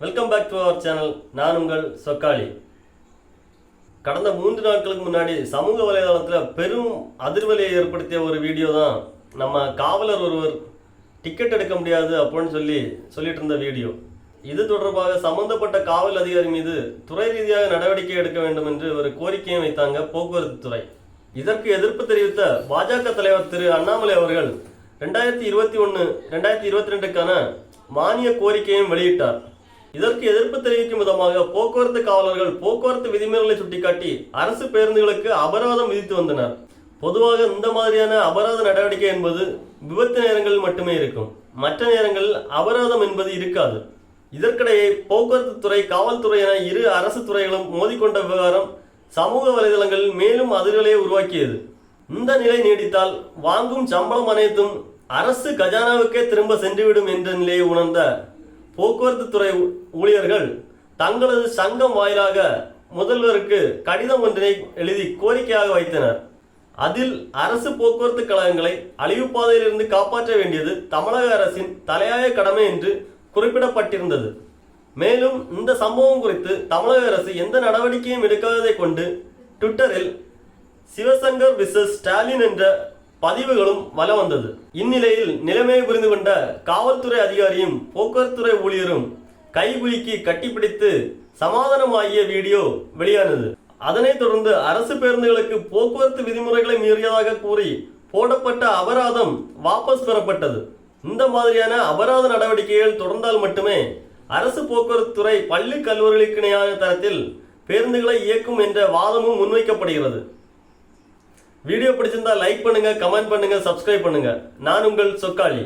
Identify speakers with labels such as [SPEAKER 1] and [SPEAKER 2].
[SPEAKER 1] Welcome back to our channel. நான் உங்கள் சொக்காளி. கடந்த 3 நாட்களுக்கு முன்னாடி சமூக வலைதளத்தில் பெரும் அதிர்வலையை ஏற்படுத்திய ஒரு வீடியோ தான் நம்ம காவலர் ஒருவர் டிக்கெட் எடுக்க முடியாது அப்படின்னு சொல்லிட்டு இருந்த வீடியோ. இது தொடர்பாக சம்பந்தப்பட்ட காவல் அதிகாரி மீது துறை ரீதியாக நடவடிக்கை எடுக்க வேண்டும் என்று ஒரு கோரிக்கையை வைத்தாங்க போக்குவரத்து துறை. இதற்கு எதிர்ப்பு தெரிவித்த பாஜக தலைவர் திரு அண்ணாமலை அவர்கள் 2021-2022க்கான மானிய கோரிக்கையும் வெளியிட்டார். இதற்கு எதிர்ப்பு தெரிவிக்கும் விதமாக போக்குவரத்து காவலர்கள் போக்குவரத்து விதிமுறைகளை சுட்டிக்காட்டி அரசு பேருந்துகளுக்கு அபராதம் விதித்து வந்தனர். பொதுவாக இந்த மாதிரியான அபராத நடவடிக்கை என்பது விபத்து நேரங்களில் மட்டுமே இருக்கும். மற்ற நேரங்களில் அபராதம் என்பது இருக்காது. இதற்கிடையே போக்குவரத்து துறை, காவல்துறை என இரு அரசு துறைகளும் மோதிக்கொண்ட விவகாரம் சமூக வலைதளங்களில் மேலும் அதிர்வலையை உருவாக்கியது. இந்த நிலை நீடித்தால் வாங்கும் சம்பளம் அனைத்தும் அரசு கஜானாவுக்கே திரும்ப சென்றுவிடும் என்ற நிலையை உணர்ந்த போக்குவரத்து துறை ஊழியர்கள் தங்களது சங்கம் வாயிலாக முதல்வருக்கு கடிதம் ஒன்றினை எழுதி கோரிக்கையாக வைத்தனர். அதில் அரசு போக்குவரத்து கழகங்களை அழிவு பாதையிலிருந்து காப்பாற்ற வேண்டியது தமிழக அரசின் தலையாய கடமை என்று குறிப்பிடப்பட்டிருந்தது. மேலும் இந்த சம்பவம் குறித்து தமிழக அரசு எந்த நடவடிக்கையும் எடுக்காததை கொண்டு ட்விட்டரில் சிவசங்கர் விசஸ் ஸ்டாலின் என்ற பதிவுகளும் வலம் வந்தது. இந்நிலையில் நிலைமையை புரிந்து கொண்ட காவல்துறை அதிகாரியும் போக்குவரத்துறை ஊழியரும் கைகுலுக்கி கட்டிப்பிடித்து சமாதானமாகிய வீடியோ வெளியானது. அதனைத் தொடர்ந்து அரசு பேருந்துகளுக்கு போக்குவரத்து விதிமுறைகளை மீறியதாக கூறி போடப்பட்ட அபராதம் வாபஸ் பெறப்பட்டது. இந்த மாதிரியான அபராத நடவடிக்கைகள் தொடர்ந்தால் மட்டுமே அரசு போக்குவரத்து துறை பள்ளி கல்லூரிகளுக்கு இணையான தரத்தில் பேருந்துகளை இயக்கும் என்ற வாதமும் முன்வைக்கப்படுகிறது. வீடியோ பிடிச்சிருந்தா லைக் பண்ணுங்க, கமெண்ட் பண்ணுங்க, சப்ஸ்கிரைப் பண்ணுங்க. நான் உங்கள் சொக்காளி.